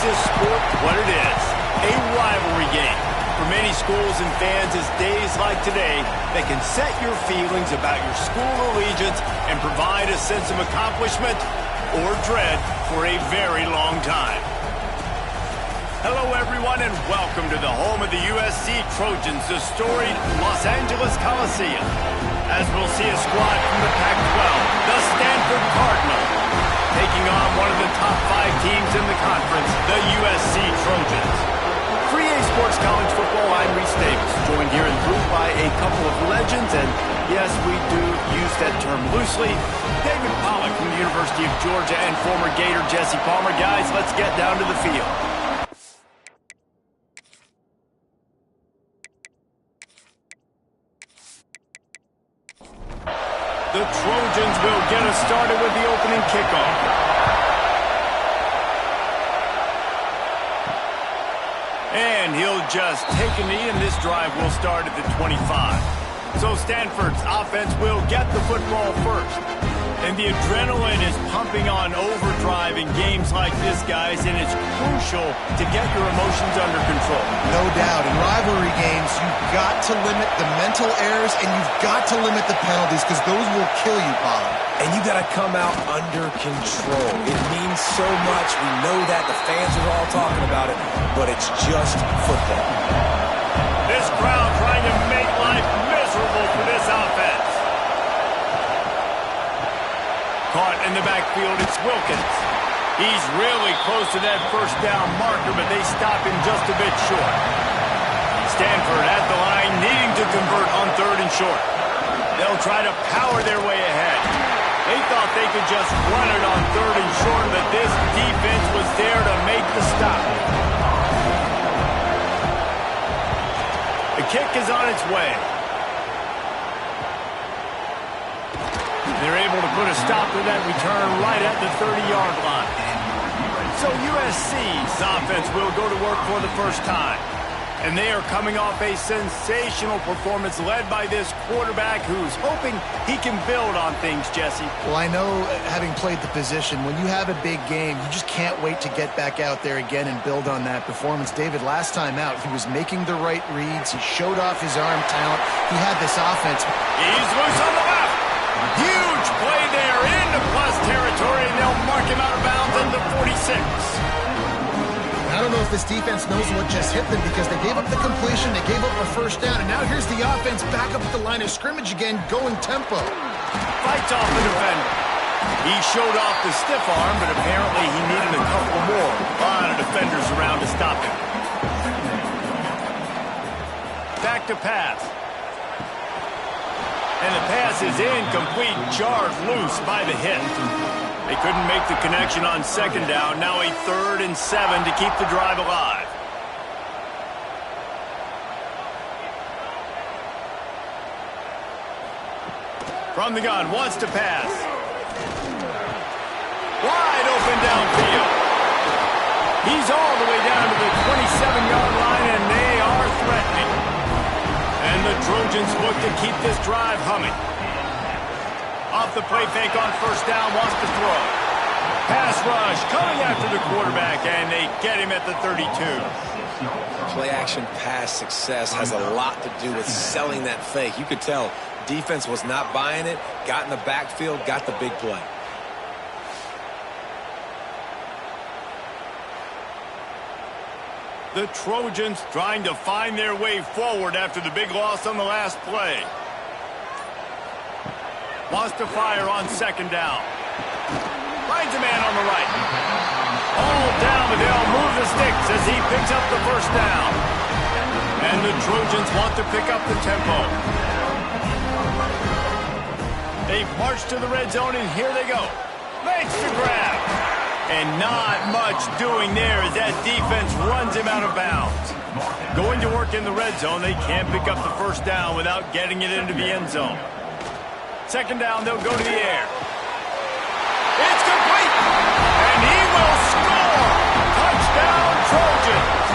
this sport what it is, a rivalry game. For many schools and fans, it's days like today that can set your feelings about your school allegiance and provide a sense of accomplishment or dread for a very long time. Hello, everyone, and welcome to the home of the USC Trojans, the storied Los Angeles Coliseum. As we'll see a squad from the Pac-12, the Stanford Cardinals, taking on one of the top 5 teams in the conference, the USC Trojans. For EA Sports College Football, I'm Reese Davis, joined here in the booth by a couple of legends, and yes, we do use that term loosely. David Pollack from the University of Georgia and former Gator Jesse Palmer. Guys, let's get down to the field. The Trojans will get us started with the opening kickoff. And he'll just take a knee, and this drive will start at the 25. So Stanford's offense will get the football first. And the adrenaline is pumping on overdrive in games like this, guys, and it's crucial to get your emotions under control. No doubt. In rivalry games, you've got to limit the mental errors, and you've got to limit the penalties, because those will kill you, Pollard. And you got to come out under control. It means so much. We know that. The fans are all talking about it, but it's just football. This crowd trying to make life miserable for this offense. Caught in the backfield, it's Wilkins. He's really close to that first down marker, but they stop him just a bit short. Stanford at the line, needing to convert on 3rd and short. They'll try to power their way ahead. They thought they could just run it on 3rd and short, but this defense was there to make the stop. The kick is on its way. They're able to put a stop to that return right at the 30-yard line. So USC's offense will go to work for the first time. And they are coming off a sensational performance led by this quarterback who's hoping he can build on things, Jesse. Well, I know, having played the position, when you have a big game, you just can't wait to get back out there again and build on that performance. David, last time out, he was making the right reads. He showed off his arm talent. He had this offense. He's loose on the left. Huge play there into plus territory, and they'll mark him out of bounds at the 46. I don't know if this defense knows what just hit them, because they gave up the completion, they gave up a first down, and now here's the offense back up at the line of scrimmage again, going tempo. Fights off the defender. He showed off the stiff arm, but apparently he needed a couple more. A lot of defenders around to stop him. Back to pass. And the pass is incomplete, jarred loose by the hit. They couldn't make the connection on 2nd down. Now a 3rd and 7 to keep the drive alive. From the gun, wants to pass. Wide open downfield. He's all the way down to the 27-yard line, and they are threatening. And the Trojans look to keep this drive humming. Off the play fake on 1st down, wants to throw. Pass rush coming after the quarterback, and they get him at the 32. Play-action pass success has a lot to do with selling that fake. You could tell defense was not buying it, got in the backfield, got the big play. The Trojans trying to find their way forward after the big loss on the last play. Wants to fire on 2nd down. Finds a man on the right. All down, but they'll move the sticks as he picks up the 1st down. And the Trojans want to pick up the tempo. They march to the red zone, and here they go. Makes the grab. And not much doing there as that defense runs him out of bounds. Going to work in the red zone, they can't pick up the 1st down without getting it into the end zone. 2nd down, they'll go to the air. It's complete! And he will score! Touchdown, Trojans!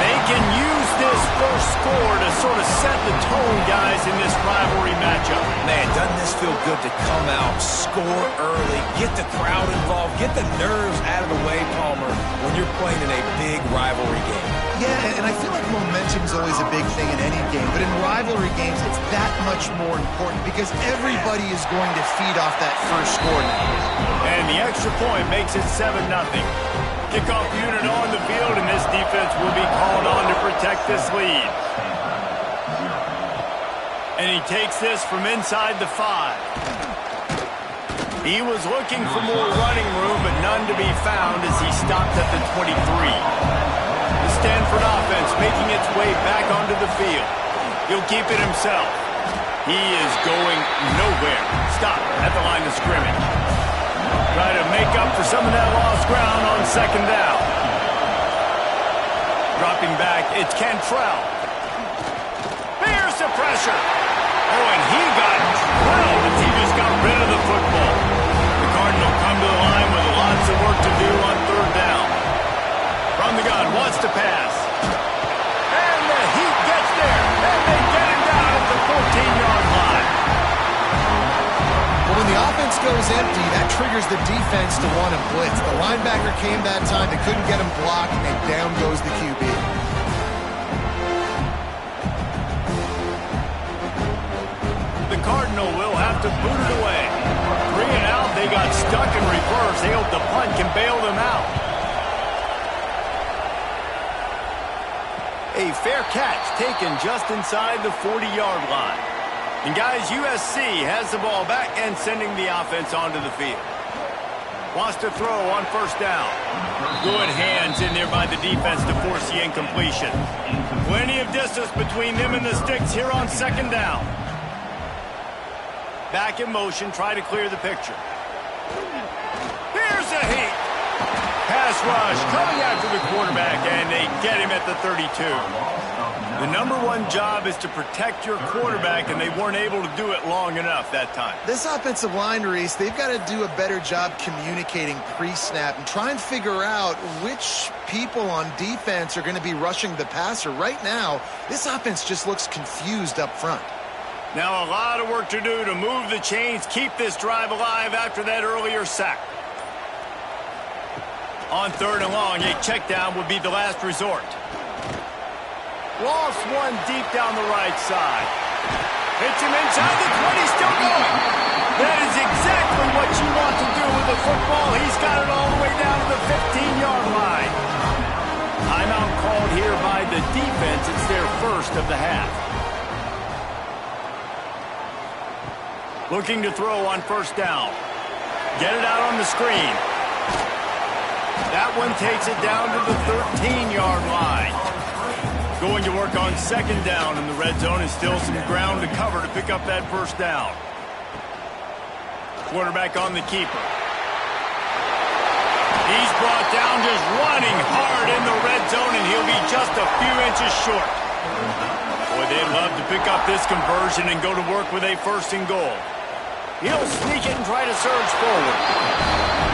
They can use this first score to sort of set the tone, guys, in this rivalry matchup. Man, doesn't this feel good to come out, score early, get the crowd involved, get the nerves out of the way, Palmer, when you're playing in a big rivalry game? Yeah, and I feel like momentum is always a big thing in any game, but in rivalry games, it's that much more important because everybody is going to feed off that first score now. And the extra point makes it 7-0. Kickoff unit on the field, and this defense will be called on to protect this lead. And he takes this from inside the 5. He was looking for more running room, but none to be found as he stopped at the 23. The Stanford offense making its way back onto the field. He'll keep it himself. He is going nowhere. Stop at the line of scrimmage. Try to make up for some of that lost ground on second down. Dropping back, it's Cantrell. Here's the pressure. Oh, and he got drilled as he just got rid of the football. The Cardinal come to the line with lots of work to do on third down. From the gun, wants to pass. And the Heat gets there. And they get him down at the 14-yard line. Well, when the offense goes empty, that triggers the defense to want to blitz. The linebacker came that time. They couldn't get him blocked, and down goes the QB. The Cardinal will have to boot it away. 3 and out, they got stuck in reverse. They hope the punt can bail them out. A fair catch taken just inside the 40-yard line. And guys, USC has the ball back and sending the offense onto the field. Wants to throw on first down. Good hands in there by the defense to force the incompletion. Plenty of distance between them and the sticks here on second down. Back in motion, try to clear the picture. Here's a Heat. Pass rush coming after the quarterback, and they get him at the 32. The #1 job is to protect your quarterback, and they weren't able to do it long enough that time. This offensive line, Reese, they've got to do a better job communicating pre-snap and try and figure out which people on defense are going to be rushing the passer. Right now, this offense just looks confused up front. Now a lot of work to do to move the chains, keep this drive alive after that earlier sack. On third and long, a check down would be the last resort. Lost one deep down the right side. Hits him inside the 20, still going. That is exactly what you want to do with the football. He's got it all the way down to the 15-yard line. Timeout called here by the defense. It's their first of the half. Looking to throw on first down. Get it out on the screen. That one takes it down to the 13-yard line. Going to work on second down in the red zone, and still some ground to cover to pick up that first down. Quarterback on the keeper. He's brought down just running hard in the red zone, and he'll be just a few inches short. Boy, they'd love to pick up this conversion and go to work with a first and goal. He'll sneak it and try to surge forward.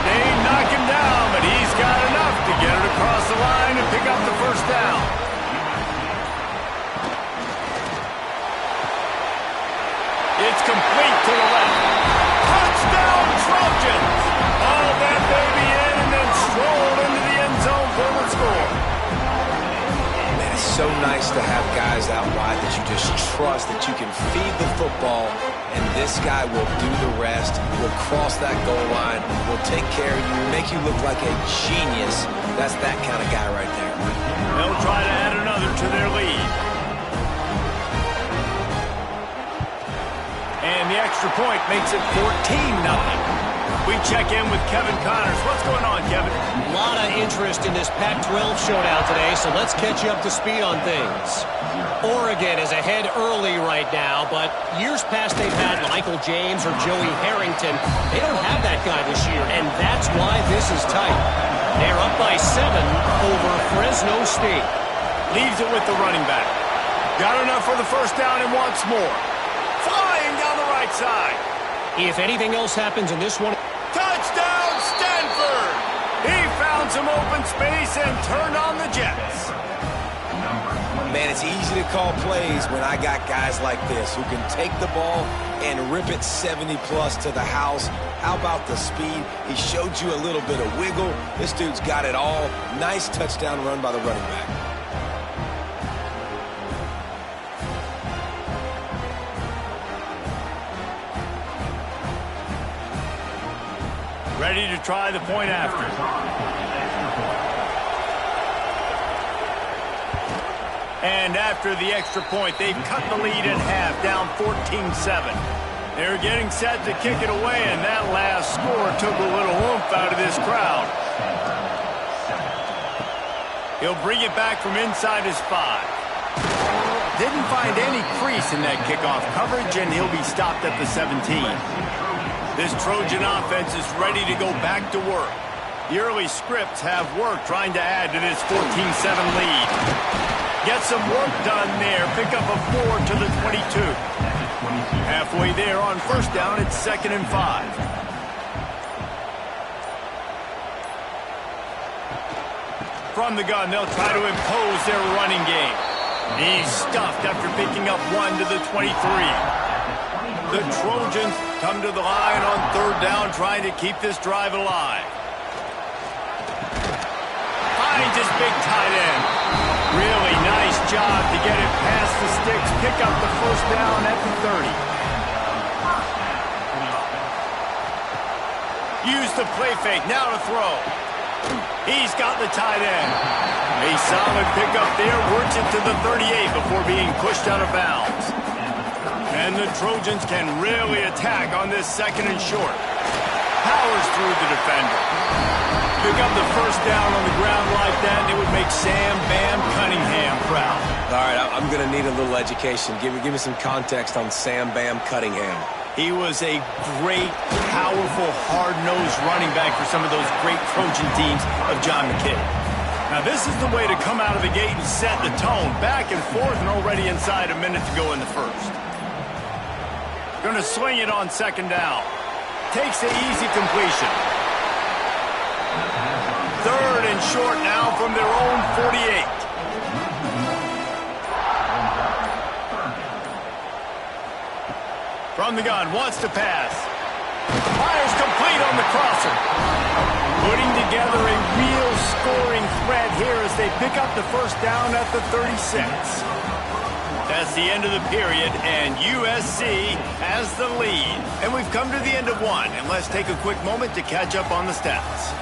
They knock him down, but he's got enough to get it across the line and pick up the first down. It's complete to the left. Touchdown, Trojans! Hauled that baby in and then strolled into the end zone for the score. Man, it's so nice to have guys out wide that you just trust that you can feed the football, and this guy will do the rest, will cross that goal line, will take care of you, make you look like a genius. That's that kind of guy right there. They'll try to add another to their lead. And the extra point makes it 14-0. We check in with Kevin Connors. What's going on, Kevin? A lot of interest in this Pac-12 showdown today, so let's catch you up to speed on things. Oregon is ahead early right now, but years past they've had Michael James or Joey Harrington. They don't have that guy this year, and that's why this is tight. They're up by 7 over Fresno State. Leaves it with the running back. Got enough for the first down and wants more. Flying down the right side. If anything else happens in this one... Touchdown, Stanford! He found some open space and turned on the Jets. Man, it's easy to call plays when I got guys like this who can take the ball and rip it 70-plus to the house. How about the speed? He showed you a little bit of wiggle. This dude's got it all. Nice touchdown run by the running back. Ready to try the point after. And after the extra point, they've cut the lead at half, down 14-7. They're getting set to kick it away, and that last score took a little oomph out of this crowd. He'll bring it back from inside his 5. Didn't find any crease in that kickoff coverage, and he'll be stopped at the 17. This Trojan offense is ready to go back to work. The early scripts have worked trying to add to this 14-7 lead. Get some work done there. Pick up a 4 to the 22. Halfway there on first down, it's 2nd and 5. From the gun, they'll try to impose their running game. He's stuffed after picking up 1 to the 23. The Trojans come to the line on 3rd down, trying to keep this drive alive. Finds his big tight end. Really nice job to get it past the sticks, pick up the first down at the 30. Use the play fake, now to throw. He's got the tight end. A solid pickup there, works it to the 38 before being pushed out of bounds. And the Trojans can really attack on this 2nd and short. Powers through the defender. Pick up the first down on the ground like that, and it would make Sam Bam Cunningham proud. All right, I'm going to need a little education. Give me some context on Sam Bam Cunningham. He was a great, powerful, hard-nosed running back for some of those great Trojan teams of John McKay. Now, this is the way to come out of the gate and set the tone. Back and forth and already inside a minute to go in the first. Going to swing it on 2nd down. Takes the easy completion. 3rd and short now from their own 48. From the gun, wants to pass. Fires complete on the crosser. Putting together a real scoring threat here as they pick up the first down at the 36. That's the end of the period, and USC has the lead. And we've come to the end of one, and let's take a quick moment to catch up on the stats.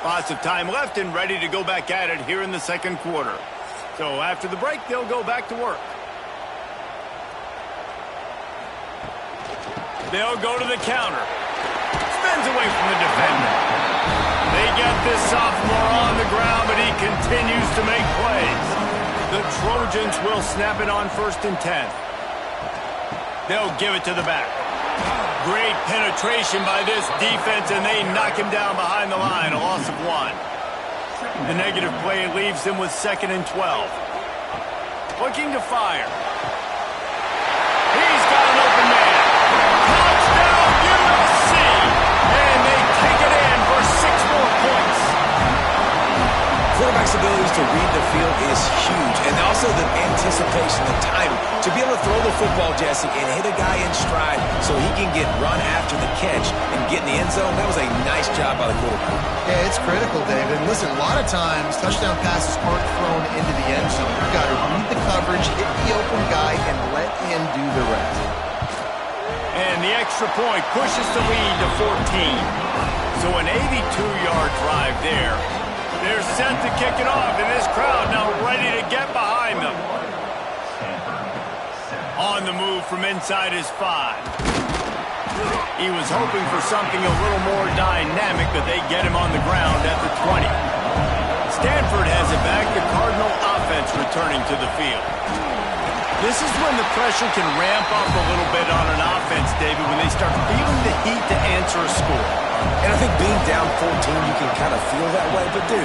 Lots of time left and ready to go back at it here in the 2nd quarter. So after the break, they'll go back to work. They'll go to the counter. Spins away from the defender. They get this sophomore on the ground, but he continues to make plays. The Trojans will snap it on 1st and 10. They'll give it to the back. Great penetration by this defense, and they knock him down behind the line, a loss of 1. The negative play leaves them with 2nd and 12. Looking to fire. He's got an open man. Touchdown, USC! And they take it in for 6 more points. Quarterback's abilities to read the field is huge, and also the anticipation, the timing. To be able to throw the football, Jesse, and hit a guy in stride so he can get run after the catch and get in the end zone, that was a nice job by the quarterback. Yeah, it's critical, David. And listen, a lot of times, touchdown passes aren't thrown into the end zone. You've got to read the coverage, hit the open guy, and let him do the rest. And the extra point pushes the lead to 14. So an 82-yard drive there. They're set to kick it off, and this crowd now ready to get behind them. On the move from inside his 5. He was hoping for something a little more dynamic, but they get him on the ground at the 20. Stanford has it back, the Cardinal offense returning to the field. This is when the pressure can ramp up a little bit on an offense, David, when they start feeling the heat to answer a score. And I think being down 14, you can kind of feel that way. But, dude,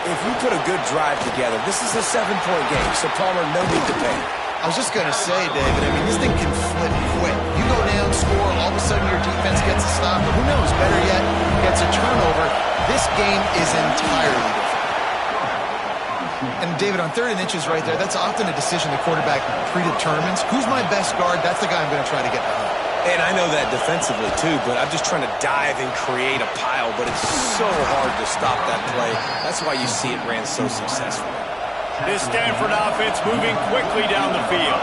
if you put a good drive together, this is a 7-point game, so Palmer, no need to panic. I was just going to say, David, I mean, this thing can flip quick. You go down, score, all of a sudden your defense gets a stop, or who knows, better yet, gets a turnover. This game is entirely different. And David, on 3rd and inches right there, that's often a decision the quarterback predetermines. Who's my best guard? That's the guy I'm going to try to get behind. And I know that defensively, too, but I'm just trying to dive and create a pile, but it's so hard to stop that play. That's why you see it ran so successfully. This Stanford offense moving quickly down the field.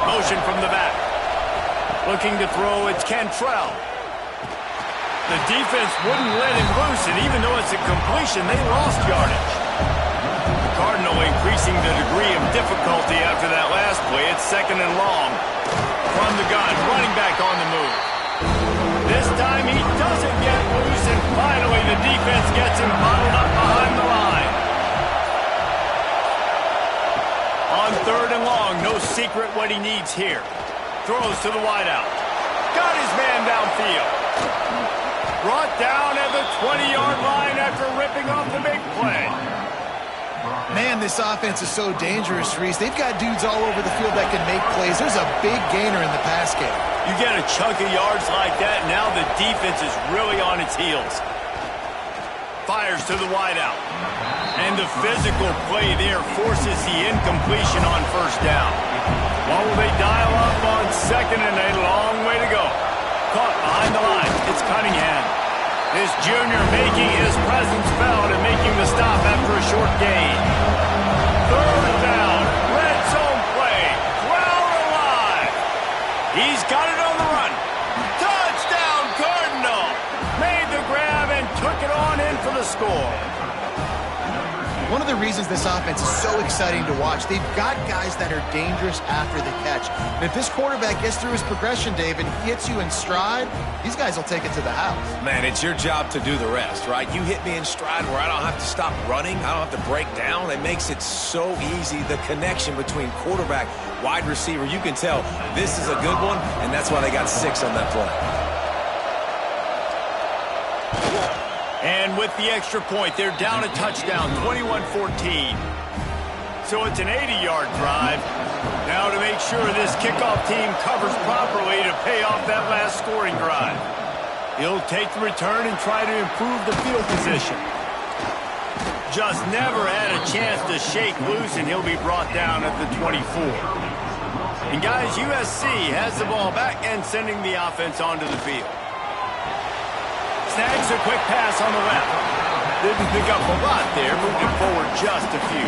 Motion from the back. Looking to throw, it's Cantrell. The defense wouldn't let him loose, and even though it's a completion, they lost yardage. The Cardinal increasing the degree of difficulty after that last play. It's 2nd and long. From the gun, running back on the move. This time he doesn't get loose, and finally the defense gets him bottled up behind the line. On 3rd and long, no secret what he needs here. Throws to the wideout. Got his man downfield. Brought down at the 20-yard line after ripping off the big play. Man, this offense is so dangerous, Reese. They've got dudes all over the field that can make plays. There's a big gainer in the pass game. You get a chunk of yards like that, now the defense is really on its heels. Fires to the wideout. And the physical play there forces the incompletion on 1st down. What will they dial up on 2nd and a long way to go? Caught behind the line. It's Cunningham. This junior making his presence felt and making the stop after a short gain. 3rd down. Red zone play. Crowd alive. He's got it on the run. Touchdown, Cardinal. Made the grab and took it on in for the score. One of the reasons this offense is so exciting to watch, they've got guys that are dangerous after the catch. And if this quarterback gets through his progression, David, hits you in stride, these guys will take it to the house. Man, it's your job to do the rest, right? You hit me in stride where I don't have to stop running. I don't have to break down. It makes it so easy. The connection between quarterback, wide receiver, you can tell this is a good one, and that's why they got 6 on that play. And with the extra point, they're down a touchdown, 21-14. So it's an 80-yard drive. Now to make sure this kickoff team covers properly to pay off that last scoring drive. He'll take the return and try to improve the field position. Just never had a chance to shake loose, and he'll be brought down at the 24. And guys, USC has the ball back and sending the offense onto the field. Snags a quick pass on the left. Didn't pick up a lot there, moved it forward just a few.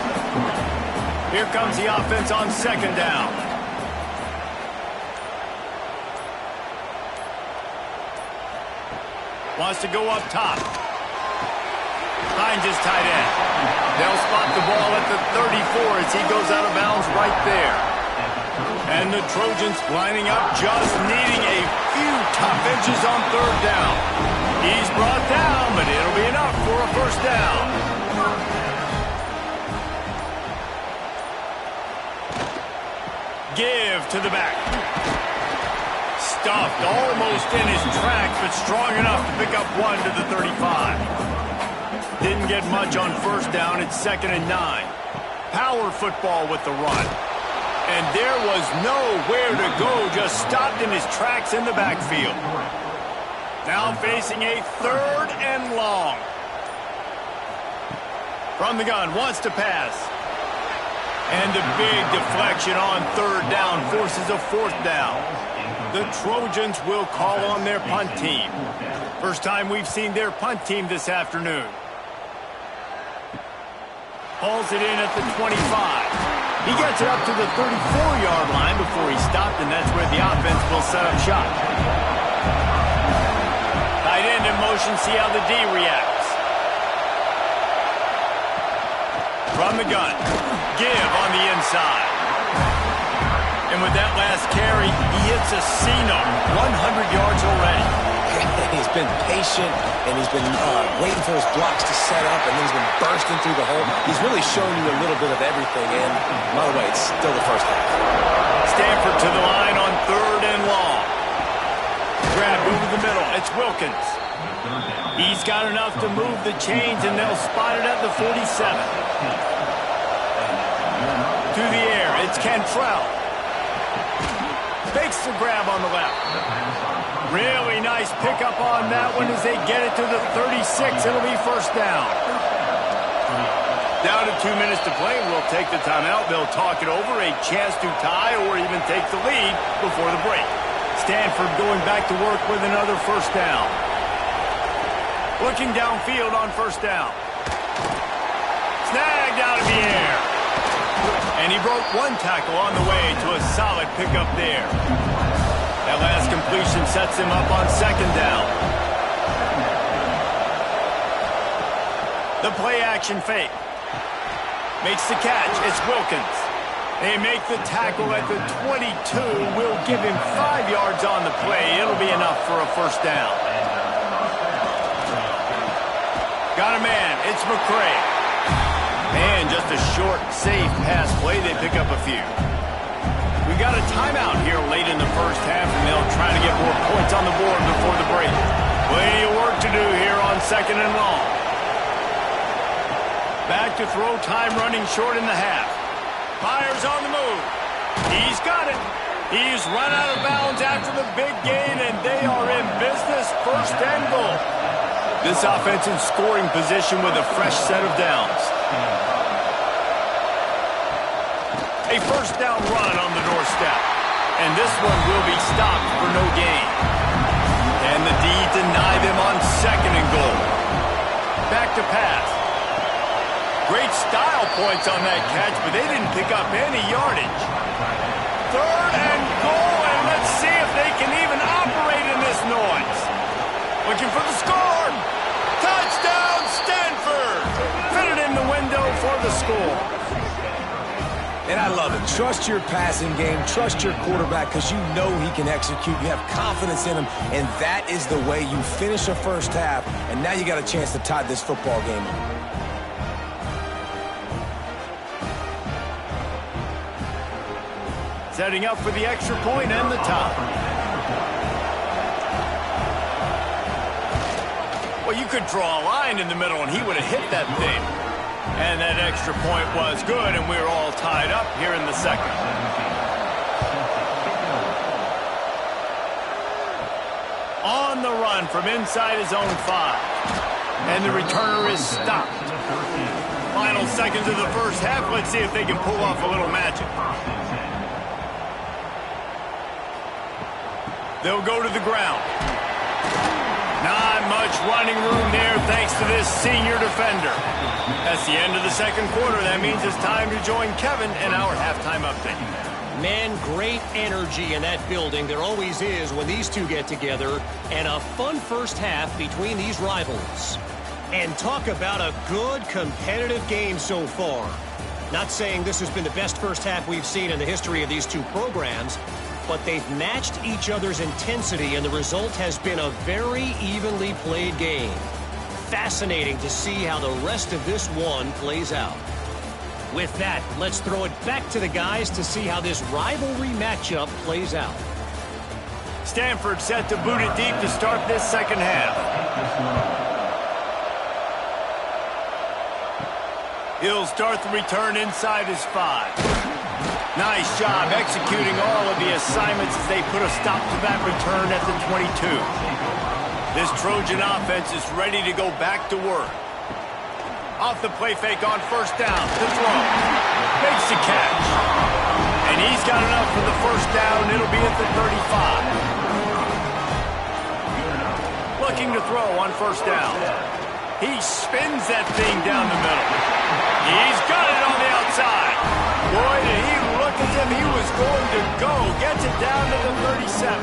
Here comes the offense on 2nd down. Wants to go up top. Finds his tight end. They'll spot the ball at the 34 as he goes out of bounds right there. And the Trojans lining up, just needing a few tough inches on 3rd down. He's brought down, but it'll be enough for a 1st down. Give to the back. Stuffed almost in his tracks, but strong enough to pick up 1 to the 35. Didn't get much on 1st down. It's 2nd and 9. Power football with the run. And there was nowhere to go, just stopped in his tracks in the backfield. Now facing a 3rd and long. From the gun, wants to pass. And the big deflection on 3rd down forces a 4th down. The Trojans will call on their punt team. First time we've seen their punt team this afternoon. Hauls it in at the 25. He gets it up to the 34-yard line before he stopped, and that's where the offense will set up shop. Tight end in motion, see how the D reacts. From the gun, give on the inside. And with that last carry, he hits a C-note, 100 yards already. He's been patient, and he's been waiting for his blocks to set up, and then he's been bursting through the hole. He's really shown you a little bit of everything, and by the way, it's still the 1st half. Stanford to the line on 3rd and long. Grab over the middle. It's Wilkins. He's got enough to move the chains, and they'll spot it at the 47. To the air, it's Cantrell. Fakes the grab on the left. Really nice pickup on that one as they get it to the 36. It'll be 1st down. Down to 2 minutes to play. We'll take the timeout. They'll talk it over, a chance to tie or even take the lead before the break. Stanford going back to work with another first down. Looking downfield on first down. Snagged out of the air. And he broke one tackle on the way to a solid pickup there. That last completion sets him up on second down. The play action fake. Makes the catch. It's Wilkins. They make the tackle at the 22. Will give him 5 yards on the play. It'll be enough for a first down. Got a man. It's McCray. And just a short, safe pass play. They pick up a few. We got a timeout here late in the first half, and they'll try to get more points on the board before the break. Plenty of work to do here on second and long. Back to throw, time running short in the half. Fires on the move. He's got it. He's run out of bounds after the big gain, and they are in business. First and goal. This offense in scoring position with a fresh set of downs. A first down run on the doorstep. And this one will be stopped for no gain. And the D deny them on second and goal. Back to pass. Great style points on that catch, but they didn't pick up any yardage. Third and goal, and let's see if they can even operate in this noise. Looking for the score. Touchdown, Stanford. Fit it in the window for the score. And I love it. Trust your passing game. Trust your quarterback because you know he can execute. You have confidence in him, and that is the way you finish a first half. And now you got a chance to tie this football game up. Setting up for the extra point and the top. Well, you could draw a line in the middle, and he would have hit that thing. And that extra point was good, and we're all tied up here in the second. On the run from inside his own 5. And the returner is stopped. Final seconds of the first half. Let's see if they can pull off a little magic. They'll go to the ground. Not much running room there thanks to this senior defender. That's the end of the second quarter. That means it's time to join Kevin in our halftime update. Man, great energy in that building. There always is when these two get together. And a fun first half between these rivals. And talk about a good competitive game so far. Not saying this has been the best first half we've seen in the history of these two programs, but they've matched each other's intensity, and the result has been a very evenly played game. Fascinating to see how the rest of this one plays out. With that, let's throw it back to the guys to see how this rivalry matchup plays out. Stanford set to boot it deep to start this second half. He'll start the return inside his 5. Nice job executing all of the assignments as they put a stop to that return at the 22. This Trojan offense is ready to go back to work. Off the play fake on first down to throw. Makes the catch. And he's got enough for the first down. It'll be at the 35. Looking to throw on first down. He spins that thing down the middle. He's got it on the outside. Boy, did he look as if he was going to go. Gets it down to the 37.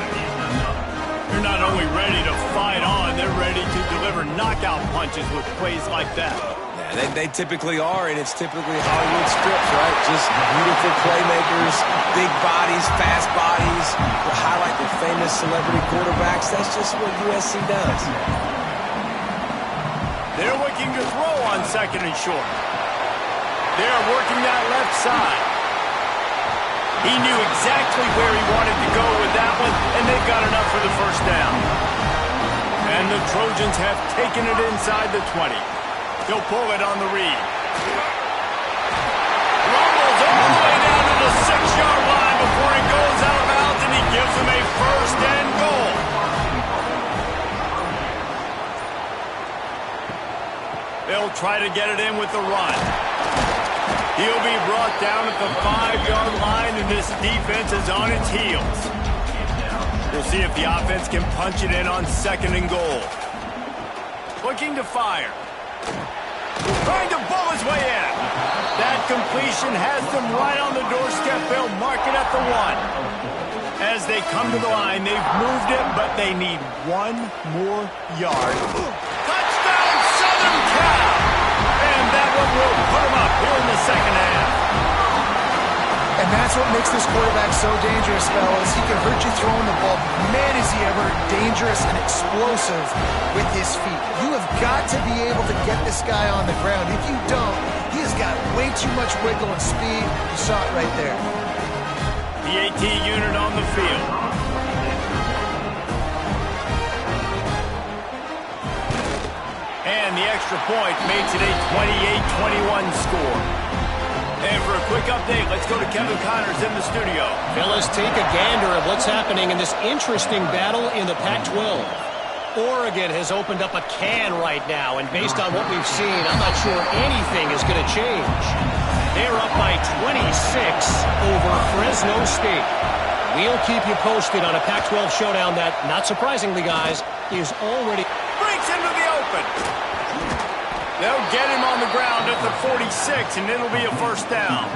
They're not only ready to fight on, they're ready to deliver knockout punches with plays like that. Yeah, they typically are, and it's typically Hollywood scripts, right? Just beautiful playmakers, big bodies, fast bodies. We highlight the famous celebrity quarterbacks. That's just what USC does. They're looking to throw on second and short. They're working that left side. He knew exactly where he wanted to go with that one, and they've got enough for the first down. And the Trojans have taken it inside the 20. He'll pull it on the read. Rumbles all the way down to the 6-yard line before he goes out of bounds, and he gives them a first and goal. They'll try to get it in with the run. He'll be brought down at the 5-yard line, and this defense is on its heels. We'll see if the offense can punch it in on 2nd and goal. Looking to fire. Trying to bull his way in. That completion has them right on the doorstep. They'll mark it at the 1. As they come to the line, they've moved it, but they need 1 more yard. Touchdown, Southern Cal! And that one will put them up here in the 2nd half. And that's what makes this quarterback so dangerous, fellas. He can hurt you throwing the ball. Man, is he ever dangerous and explosive with his feet. You have got to be able to get this guy on the ground. If you don't, he has got way too much wiggle and speed. You saw it right there. The AT unit on the field. And the extra point makes it a 28-21 score. And for a quick update, let's go to Kevin Connors in the studio. Well, let's take a gander at what's happening in this interesting battle in the Pac-12. Oregon has opened up a can right now, and based on what we've seen, I'm not sure anything is going to change. They're up by 26 over Fresno State. We'll keep you posted on a Pac-12 showdown that, not surprisingly, guys, is already... Breaks into the open. They'll get him on the ground at the 46, and it'll be a 1st down.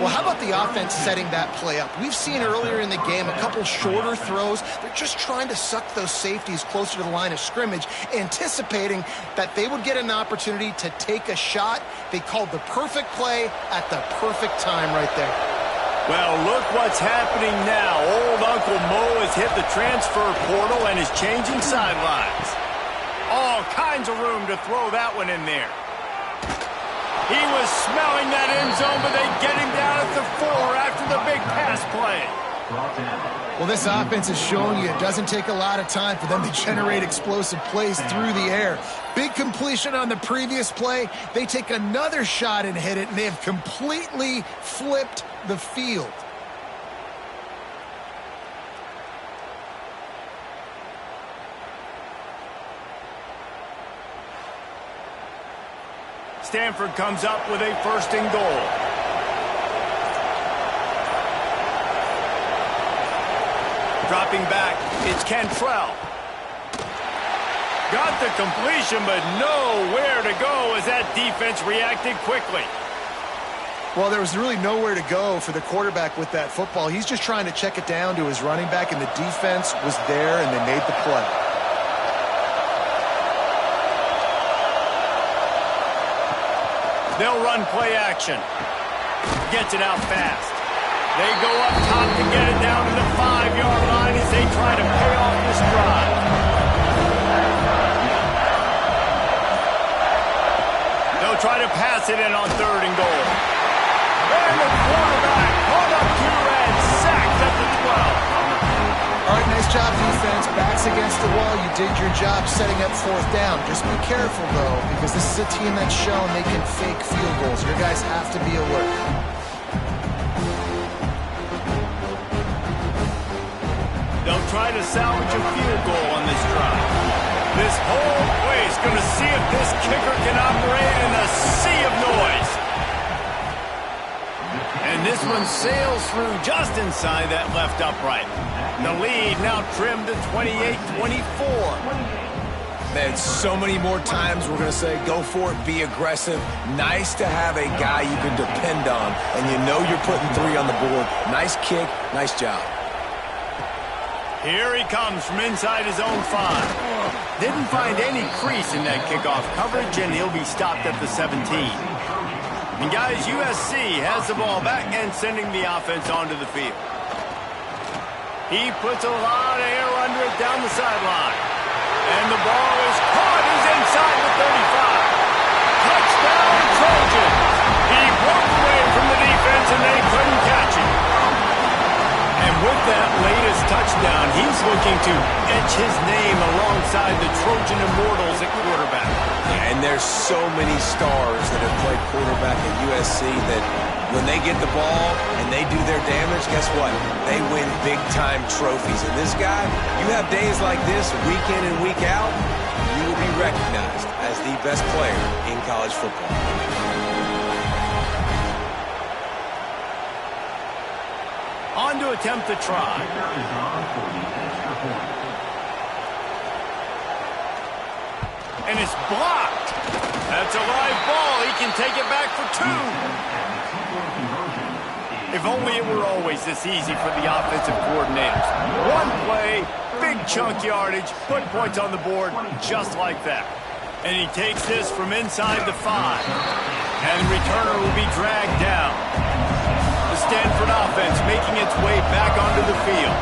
Well, how about the offense setting that play up? We've seen earlier in the game a couple shorter throws. They're just trying to suck those safeties closer to the line of scrimmage, anticipating that they would get an opportunity to take a shot. They called the perfect play at the perfect time right there. Well, look what's happening now. Old Uncle Mo has hit the transfer portal and is changing sidelines. All kinds of room to throw that one in there. He was smelling that end zone, but they get him down at the 4 after the big pass play. Well, this offense is showing you it doesn't take a lot of time for them to generate explosive plays through the air. Big completion on the previous play. They take another shot and hit it, and they have completely flipped the field. Stanford comes up with a 1st and goal. Dropping back, it's Cantrell. Got the completion, but nowhere to go as that defense reacted quickly. Well, there was really nowhere to go for the quarterback with that football. He's just trying to check it down to his running back, and the defense was there, and they made the play. They'll run play action. Gets it out fast. They go up top to get it down to the 5-yard line as they try to pay off this drive. They'll try to pass it in on 3rd and goal. And the quarterback caught up to and sacked at the 12. All right, nice job, defense. Backs against the wall. You did your job setting up 4th down. Just be careful, though, because this is a team that's shown they can fake field goals. Your guys have to be alert. They'll try to salvage a field goal on this drive. This whole place going to see if this kicker can operate in a sea of noise. And this one sails through just inside that left upright. The lead now trimmed to 28-24. Man, so many more times we're going to say, go for it, be aggressive. Nice to have a guy you can depend on, and you know you're putting 3 on the board. Nice kick, nice job. Here he comes from inside his own 5. Didn't find any crease in that kickoff coverage, and he'll be stopped at the 17. And guys, USC has the ball back and sending the offense onto the field. He puts a lot of air under it down the sideline. And the ball is caught. He's inside the 35. Touchdown, Trojans. He broke away from the defense, and they couldn't catch him. And with that latest touchdown, he's looking to etch his name alongside the Trojan Immortals at quarterback. Yeah, and there's so many stars that have played quarterback at USC that when they get the ball and they do their damage, guess what? They win big-time trophies. And this guy, you have days like this, week in and week out, you will be recognized as the best player in college football. On to attempt the try. And it's blocked. That's a live ball. He can take it back for 2. If only it were always this easy for the offensive coordinators. One play, big chunk yardage, put points on the board just like that. And he takes this from inside the 5. And the returner will be dragged down. The Stanford offense making its way back onto the field.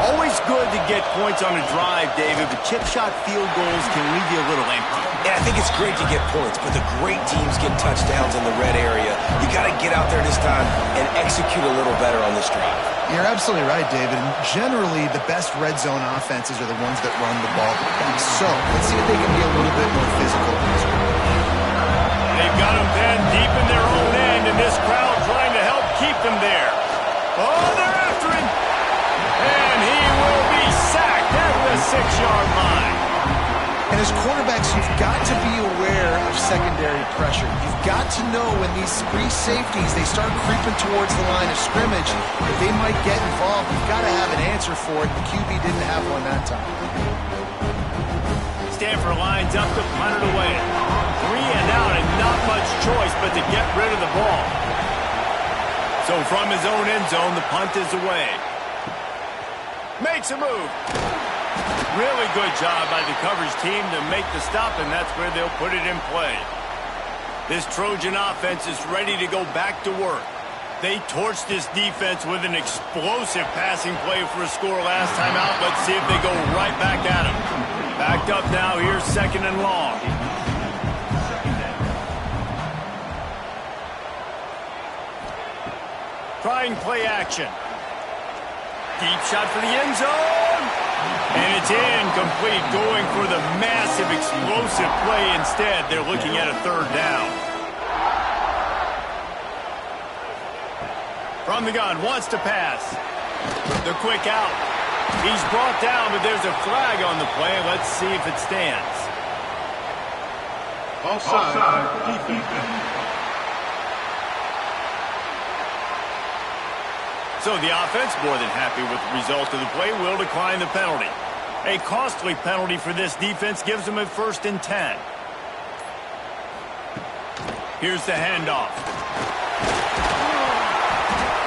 Always good to get points on a drive, David, but chip shot field goals can leave you a little empty. Yeah, I think it's great to get points, but the great teams get touchdowns in the red area. You got to get out there this time and execute a little better on this drive. You're absolutely right, David. And generally, the best red zone offenses are the ones that run the ball the best. So let's see if they can be a little bit more physical. They've got them pinned deep in their own end, and this crowd trying to help keep them there. Oh, they're after him. And he will be sacked at the 6-yard line. And as quarterbacks, you've got to be aware of secondary pressure. You've got to know when these free safeties, they start creeping towards the line of scrimmage, that they might get involved. You've got to have an answer for it. The QB didn't have one that time. Stanford lines up to punt it away. 3 and out, and not much choice but to get rid of the ball. So from his own end zone, the punt is away. Makes a move. Really good job by the coverage team to make the stop, and that's where they'll put it in play. This Trojan offense is ready to go back to work. They torched this defense with an explosive passing play for a score last time out. Let's see if they go right back at him. Backed up now, here's 2nd and long. Trying play action. Deep shot for the end zone. And it's incomplete, going for the massive explosive play instead. They're looking at a 3rd down. From the gun, wants to pass. The quick out. He's brought down, but there's a flag on the play. Let's see if it stands. Offside. So the offense, more than happy with the result of the play, will decline the penalty. A costly penalty for this defense gives them a 1st and 10. Here's the handoff.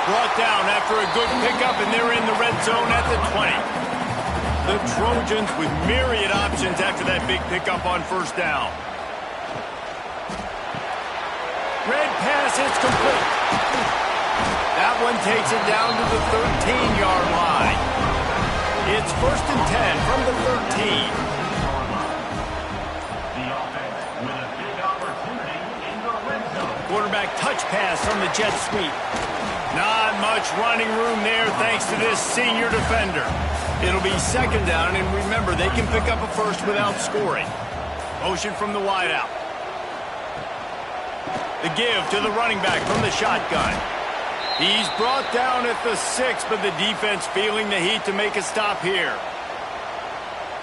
Brought down after a good pickup, and they're in the red zone at the 20. The Trojans with myriad options after that big pickup on 1st down. Red pass, it's complete. That one takes it down to the 13-yard line. It's 1st and 10 from the 13. Quarterback touch pass from the jet sweep. Not much running room there thanks to this senior defender. It'll be 2nd down, and remember, they can pick up a 1st without scoring. Motion from the wideout. The give to the running back from the shotgun. He's brought down at the 6, but the defense feeling the heat to make a stop here.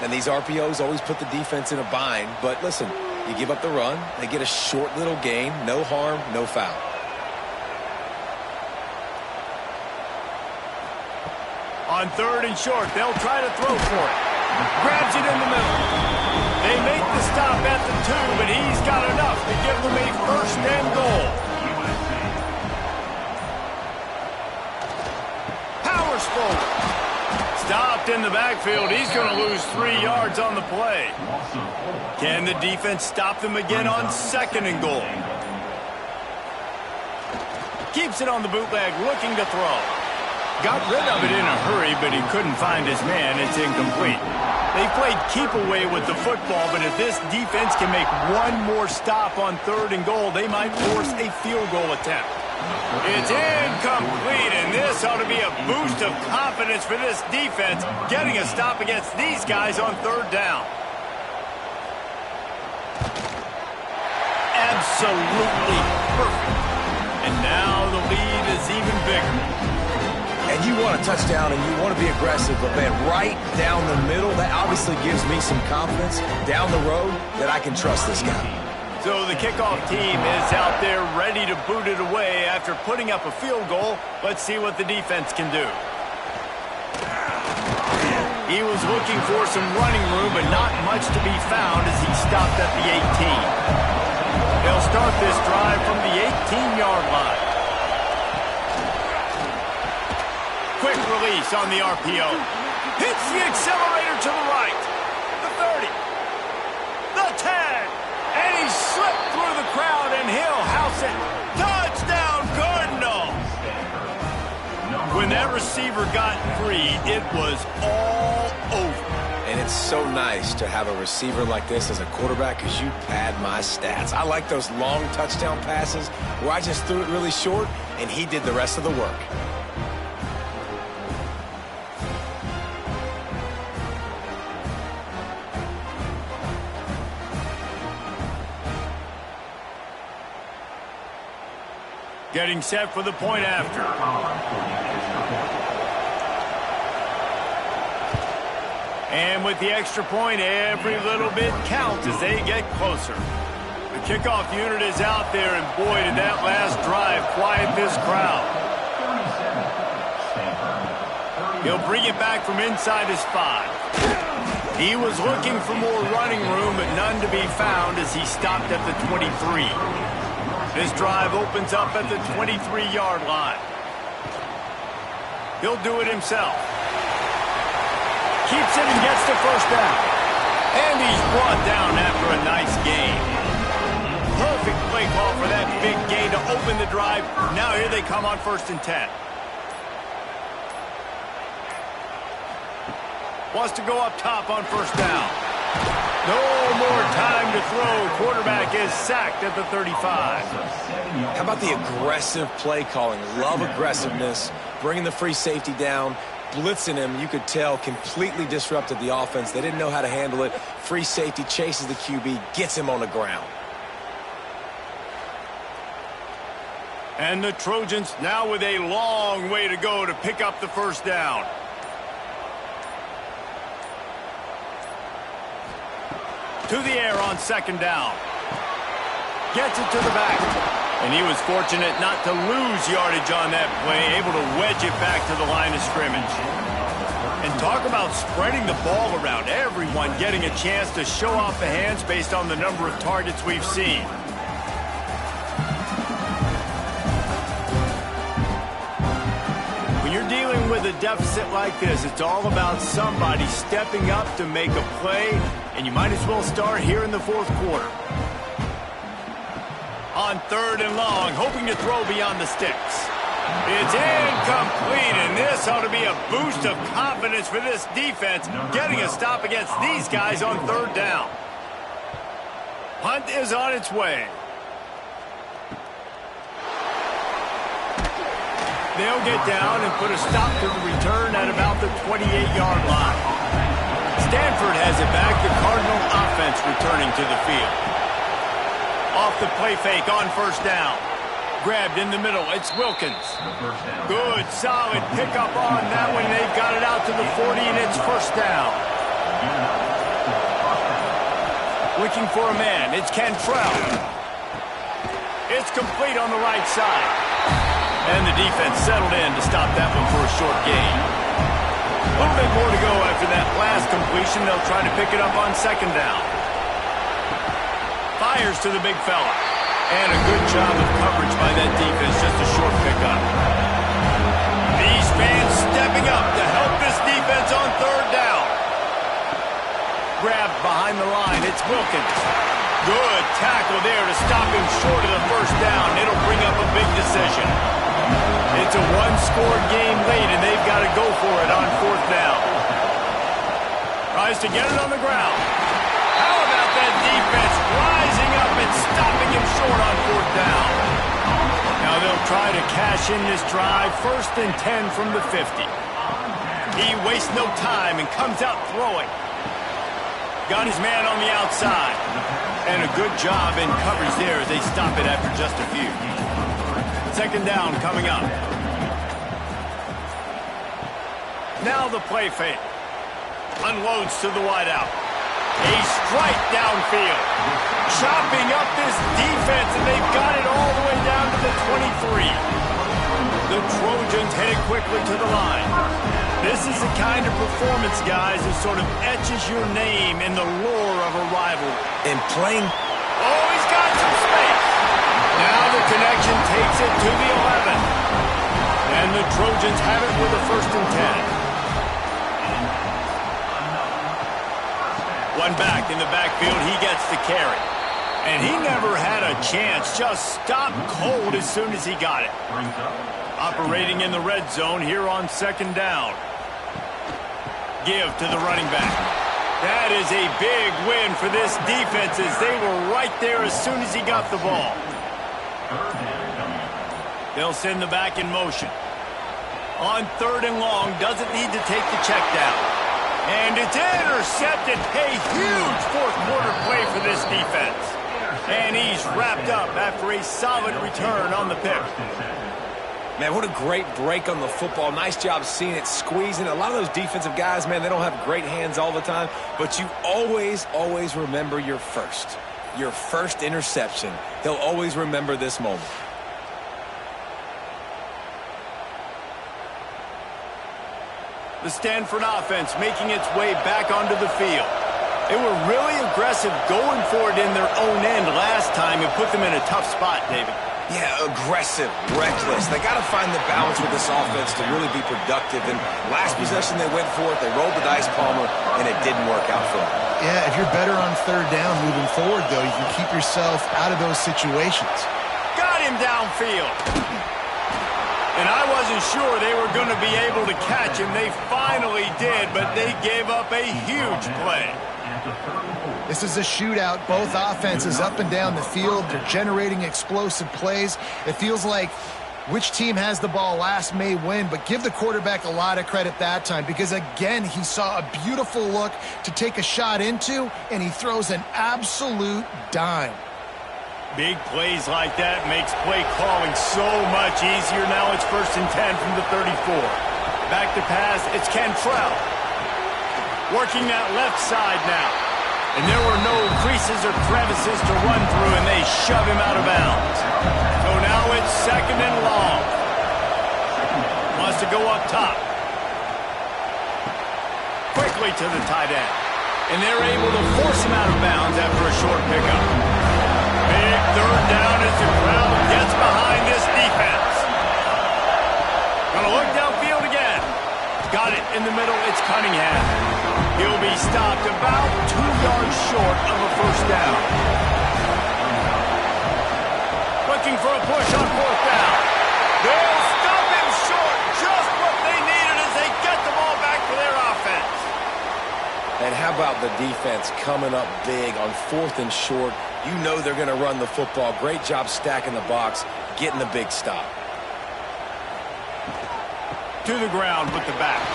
And these RPOs always put the defense in a bind, but listen, you give up the run, they get a short little gain, no harm, no foul. On 3rd and short, they'll try to throw for it. Grabs it in the middle. They make the stop at the 2, but he's got enough to give them a 1st and goal. Stopped in the backfield. He's going to lose 3 yards on the play. Can the defense stop them again on 2nd and goal? Keeps it on the bootleg, looking to throw. Got rid of it in a hurry, but he couldn't find his man. It's incomplete. They played keep away with the football, but if this defense can make one more stop on 3rd and goal, they might force a field goal attempt. It's incomplete, and this ought to be a boost of confidence for this defense, getting a stop against these guys on 3rd down. Absolutely perfect. And now the lead is even bigger. And you want a touchdown, and you want to be aggressive, but, man, right down the middle, that obviously gives me some confidence down the road that I can trust this guy. So the kickoff team is out there ready to boot it away after putting up a field goal. Let's see what the defense can do. He was looking for some running room, but not much to be found as he stopped at the 18. They'll start this drive from the 18-yard line. Quick release on the RPO. Hits the accelerator to the right. The 30. The 10. And he slipped through the crowd, and he'll house it. Touchdown, Cardinals! When that receiver got free, it was all over. And it's so nice to have a receiver like this as a quarterback because you pad my stats. I like those long touchdown passes where I just threw it really short, and he did the rest of the work. Getting set for the point after. And with the extra point, every little bit counts as they get closer. The kickoff unit is out there, and boy, did that last drive quiet this crowd. He'll bring it back from inside his 5. He was looking for more running room, but none to be found as he stopped at the 23. This drive opens up at the 23-yard line. He'll do it himself. Keeps it and gets the first down. And he's brought down after a nice gain. Perfect play call for that big gain to open the drive. Now here they come on 1st and 10. Wants to go up top on 1st down. No more time to throw. Quarterback is sacked at the 35. How about the aggressive play calling? Love aggressiveness, bringing the free safety down, blitzing him. You could tell completely disrupted the offense. They didn't know how to handle it. Free safety chases the QB, gets him on the ground. And the Trojans now with a long way to go to pick up the first down. To the air on 2nd down. Gets it to the back. And he was fortunate not to lose yardage on that play, able to wedge it back to the line of scrimmage. And talk about spreading the ball around. Everyone getting a chance to show off the hands based on the number of targets we've seen. When you're dealing with a deficit like this, it's all about somebody stepping up to make a play, and you might as well start here in the 4th quarter. On 3rd and long, hoping to throw beyond the sticks. It's incomplete, and this ought to be a boost of confidence for this defense, getting a stop against these guys on 3rd down. Punt is on its way. They'll get down and put a stop to the return at about the 28-yard line. Stanford has it back, the Cardinal offense returning to the field. Off the play fake on 1st down. Grabbed in the middle, it's Wilkins. Good, solid pickup on that one. They've got it out to the 40, and it's 1st down. Looking for a man, it's Cantrell. It's complete on the right side. And the defense settled in to stop that one for a short gain. A little bit more to go after that last completion. They'll try to pick it up on 2nd down. Fires to the big fella. And a good job of coverage by that defense. Just a short pickup. These fans stepping up to help this defense on 3rd down. Grabbed behind the line. It's Wilkins. Good tackle there to stop him short of the 1st down. It'll bring up a big decision. It's a one-scored game late, and they've got to go for it on 4th down. Tries to get it on the ground. How about that defense rising up and stopping him short on 4th down? Now they'll try to cash in this drive. 1st and 10 from the 50. He wastes no time and comes out throwing. Got his man on the outside. And a good job in coverage there as they stop it after just a few. 2nd down coming up. Now the play fake. Unloads to the wideout. A strike downfield. Chopping up this defense, and they've got it all the way down to the 23. The Trojans headed quickly to the line. This is the kind of performance, guys, that sort of etches your name in the lore of a rival. And playing... Oh, he's got some space. Now the connection takes it to the 11. And the Trojans have it with a 1st and 10. One back in the backfield, he gets the carry. And he never had a chance, just stopped cold as soon as he got it. Operating in the red zone here on 2nd down. Give to the running back. That is a big win for this defense as they were right there as soon as he got the ball. They'll send the back in motion. On 3rd and long, doesn't need to take the check down. And it's intercepted. A huge 4th quarter play for this defense. And he's wrapped up after a solid return on the pick. Man, what a great break on the football. Nice job seeing it squeezing. A lot of those defensive guys, man, they don't have great hands all the time. But you always, always remember your first interception. He'll always remember this moment. The Stanford offense making its way back onto the field. They were really aggressive going for it in their own end last time and put them in a tough spot, David. Yeah, aggressive, reckless. They got to find the balance with this offense to really be productive. And last possession they went for it, they rolled the dice, Palmer, and it didn't work out for them. Yeah, if you're better on 3rd down moving forward, though, you can keep yourself out of those situations. Got him downfield. And I wasn't sure they were going to be able to catch him. They finally did, but they gave up a huge play. This is a shootout. Both offenses up and down the field. They're generating explosive plays. It feels like which team has the ball last may win, but give the quarterback a lot of credit that time because, again, he saw a beautiful look to take a shot into, and he throws an absolute dime. Big plays like that makes play calling so much easier. Now it's 1st and 10 from the 34. Back to pass, it's Cantrell. Working that left side now. And there were no creases or crevices to run through, and they shove him out of bounds. So now it's 2nd and long. Wants to go up top. Quickly to the tight end. And they're able to force him out of bounds after a short pickup. Big 3rd down as the crowd gets behind this defense. Gonna look downfield again. Got it in the middle, it's Cunningham. He'll be stopped about 2 yards short of a 1st down. Looking for a push on 4th down. They'll stop him short, just what they needed as they get the ball back for their offense. And how about the defense coming up big on 4th and short? You know they're going to run the football. Great job stacking the box, getting the big stop. To the ground with the back.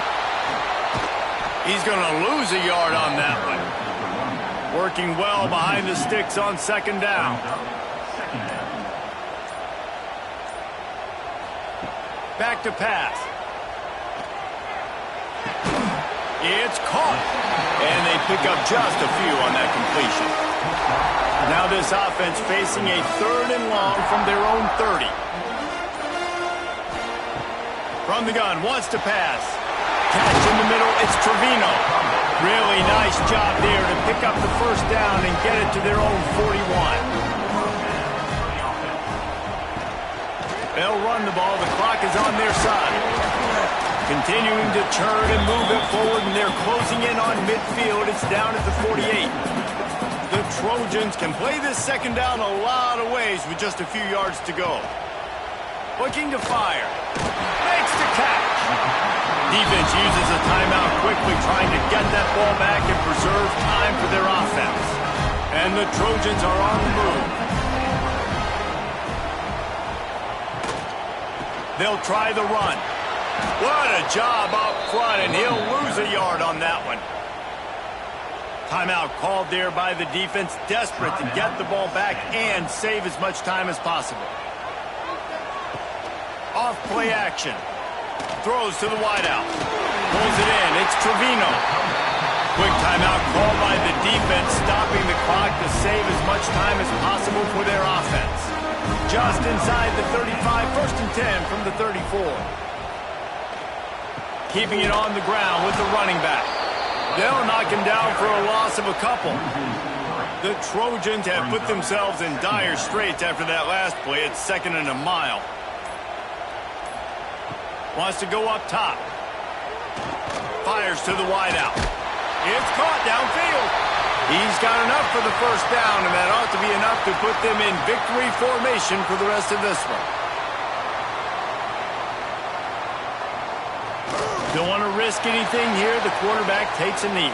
He's going to lose a yard on that one. Working well behind the sticks on 2nd down. Back to pass. It's caught. And they pick up just a few on that completion. Now this offense facing a 3rd and long from their own 30. From the gun, wants to pass. Catch in the middle, it's Trevino. Really nice job there to pick up the 1st down and get it to their own 41. They'll run the ball, the clock is on their side. Continuing to turn and move it forward, and they're closing in on midfield. It's down at the 48. The Trojans can play this 2nd down a lot of ways with just a few yards to go. Looking to fire. Makes the catch. Defense uses a timeout quickly, trying to get that ball back and preserve time for their offense. And the Trojans are on the move. They'll try the run. What a job up front, and he'll lose a yard on that one. Timeout called there by the defense, desperate to get the ball back and save as much time as possible. Off play action. Throws to the wideout. Pulls it in. It's Trevino. Quick timeout called by the defense, stopping the clock to save as much time as possible for their offense. just inside the 35, 1st and 10 from the 34. Keeping it on the ground with the running back. They'll knock him down for a loss of a couple. The Trojans have put themselves in dire straits after that last play. It's 2nd and a mile. Wants to go up top. Fires to the wideout. It's caught downfield. He's got enough for the 1st down, and that ought to be enough to put them in victory formation for the rest of this one. Don't want to risk anything here. The quarterback takes a knee.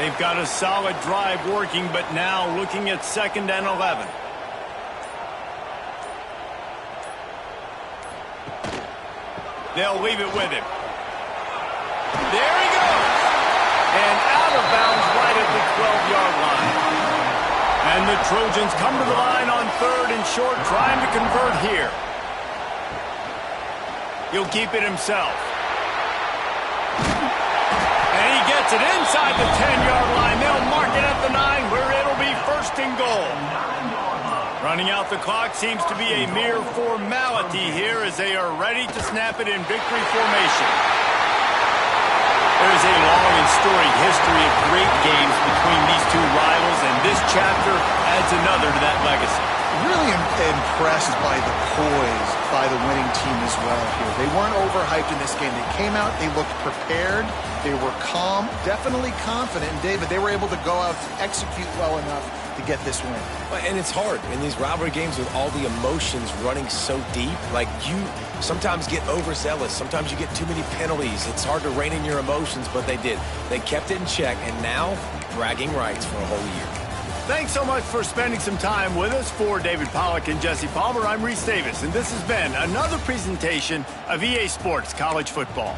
They've got a solid drive working, but now looking at 2nd and 11. They'll leave it with him. There he goes. And out of bounds right at the 12-yard line. And the Trojans come to the line on 3rd and short, trying to convert here. He'll keep it himself. And he gets it inside the 10-yard line. They'll mark it at the 9, where it'll be 1st and goal. Running out the clock seems to be a mere formality here as they are ready to snap it in victory formation. There's a long and storied history of great games between these two rivals, and this chapter adds another to that legacy. Really impressed by the poise by the winning team as well here. They weren't overhyped in this game. They came out, they looked prepared, they were calm, definitely confident. And David, they were able to go out and execute well enough to get this win. And it's hard in these rivalry games with all the emotions running so deep. Like, you sometimes get overzealous. Sometimes you get too many penalties. It's hard to rein in your emotions, but they did. They kept it in check, and now bragging rights for a whole year. Thanks so much for spending some time with us. For David Pollack and Jesse Palmer, I'm Reese Davis, and this has been another presentation of EA Sports College Football.